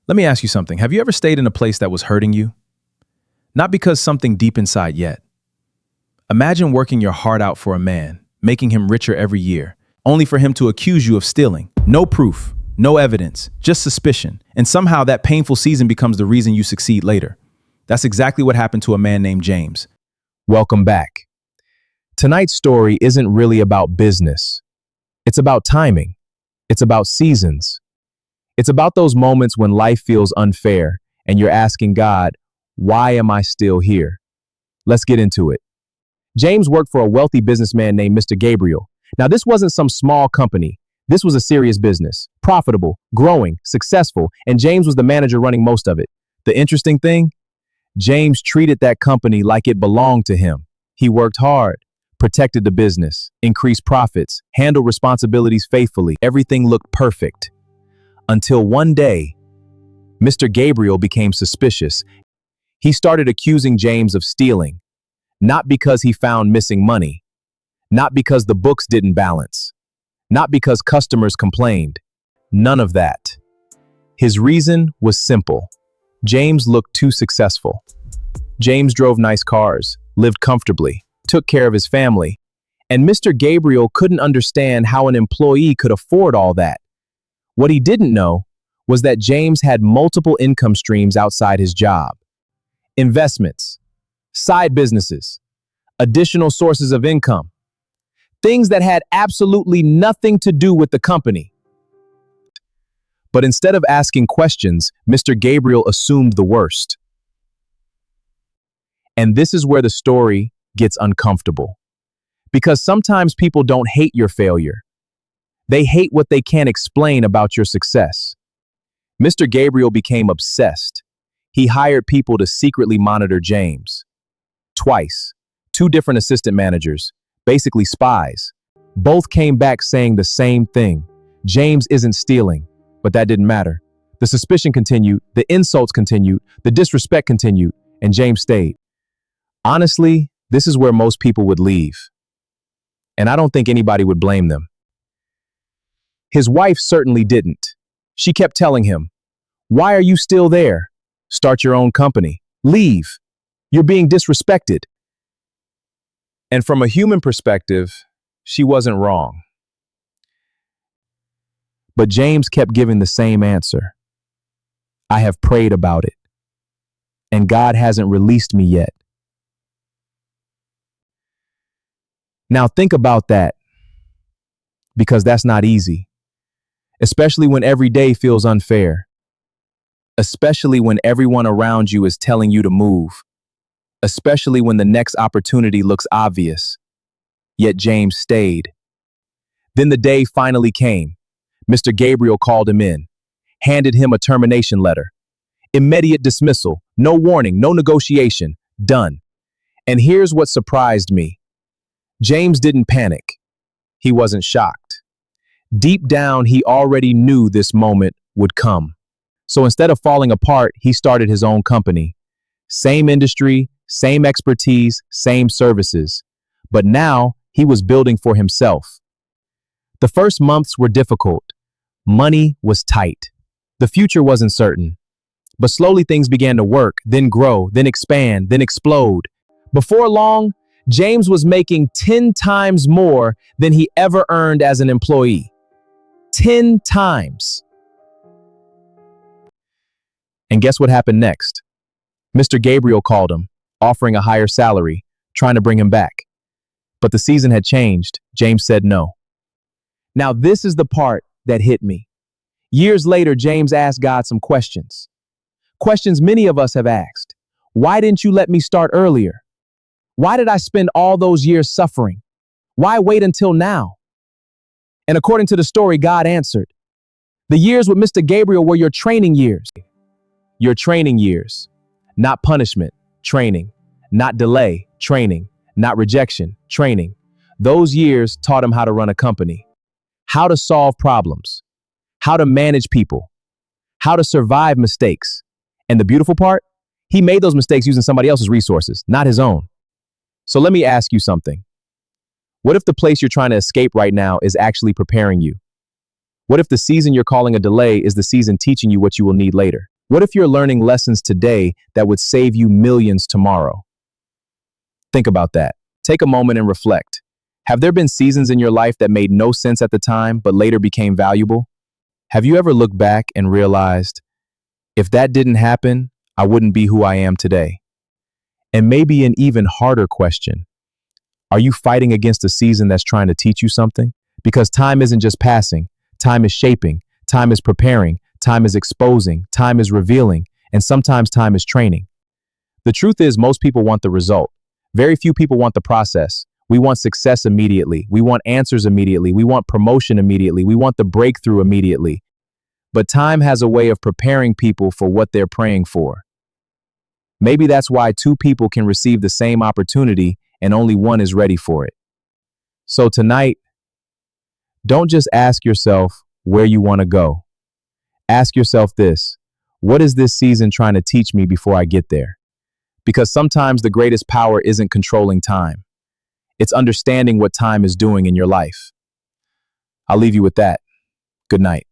Let me ask you something. Have you ever stayed in a place that was hurting you? Not because something deep inside yet. Imagine working your heart out for a man, making him richer every year, only for him to accuse you of stealing. No proof, no evidence, just suspicion. And somehow that painful season becomes the reason you succeed later. That's exactly what happened to a man named James. Welcome back. Tonight's story isn't really about business. It's about timing. It's about seasons. It's about those moments when life feels unfair and you're asking God, why am I still here? Let's get into it. James worked for a wealthy businessman named Mr. Gabriel. Now, this wasn't some small company. This was a serious business, profitable, growing, successful, and James was the manager running most of it. The interesting thing? James treated that company like it belonged to him. He worked hard, protected the business, increased profits, handled responsibilities faithfully. Everything looked perfect. Until one day, Mr. Gabriel became suspicious. He started accusing James of stealing, not because he found missing money, not because the books didn't balance, not because customers complained. None of that. His reason was simple. James looked too successful. James drove nice cars, lived comfortably, took care of his family, and Mr. Gabriel couldn't understand how an employee could afford all that. What he didn't know was that James had multiple income streams outside his job. Investments, side businesses, additional sources of income, things that had absolutely nothing to do with the company. But instead of asking questions, Mr. Gabriel assumed the worst. And this is where the story gets uncomfortable. Because sometimes people don't hate your failure. They hate what they can't explain about your success. Mr. Gabriel became obsessed. He hired people to secretly monitor James. Twice, 2 different assistant managers, basically spies. Both came back saying the same thing. James isn't stealing, but that didn't matter. The suspicion continued, the insults continued, the disrespect continued, and James stayed. Honestly, this is where most people would leave. And I don't think anybody would blame them. His wife certainly didn't. She kept telling him, "Why are you still there? Start your own company. Leave. You're being disrespected." And from a human perspective, she wasn't wrong. But James kept giving the same answer. "I have prayed about it, and God hasn't released me yet." Now think about that, because that's not easy. Especially when every day feels unfair. Especially when everyone around you is telling you to move. Especially when the next opportunity looks obvious. Yet James stayed. Then the day finally came. Mr. Gabriel called him in, handed him a termination letter. Immediate dismissal, no warning, no negotiation, done. And here's what surprised me. James didn't panic. He wasn't shocked. Deep down, he already knew this moment would come. So instead of falling apart, he started his own company. Same industry, same expertise, same services. But now he was building for himself. The first months were difficult. Money was tight. The future wasn't certain. But slowly things began to work, then grow, then expand, then explode. Before long, James was making 10 times more than he ever earned as an employee. 10 times. And guess what happened next? Mr. Gabriel called him, offering a higher salary, trying to bring him back. But the season had changed. James said no. Now this is the part that hit me. Years later, James asked God some questions. Questions many of us have asked. Why didn't you let me start earlier? Why did I spend all those years suffering? Why wait until now? And according to the story, God answered. The years with Mr. Gabriel were your training years. Your training years. Not punishment, training. Not delay, training. Not rejection, training. Those years taught him how to run a company, how to solve problems, how to manage people, how to survive mistakes. And the beautiful part, he made those mistakes using somebody else's resources, not his own. So let me ask you something. What if the place you're trying to escape right now is actually preparing you? What if the season you're calling a delay is the season teaching you what you will need later? What if you're learning lessons today that would save you millions tomorrow? Think about that. Take a moment and reflect. Have there been seasons in your life that made no sense at the time but later became valuable? Have you ever looked back and realized, if that didn't happen, I wouldn't be who I am today? And maybe an even harder question, are you fighting against a season that's trying to teach you something? Because time isn't just passing, time is shaping, time is preparing, time is exposing, time is revealing, and sometimes time is training. The truth is, most people want the result. Very few people want the process. We want success immediately. We want answers immediately. We want promotion immediately. We want the breakthrough immediately. But time has a way of preparing people for what they're praying for. Maybe that's why two people can receive the same opportunity and only one is ready for it. So tonight, don't just ask yourself where you want to go. Ask yourself this: what is this season trying to teach me before I get there? Because sometimes the greatest power isn't controlling time. It's understanding what time is doing in your life. I'll leave you with that. Good night.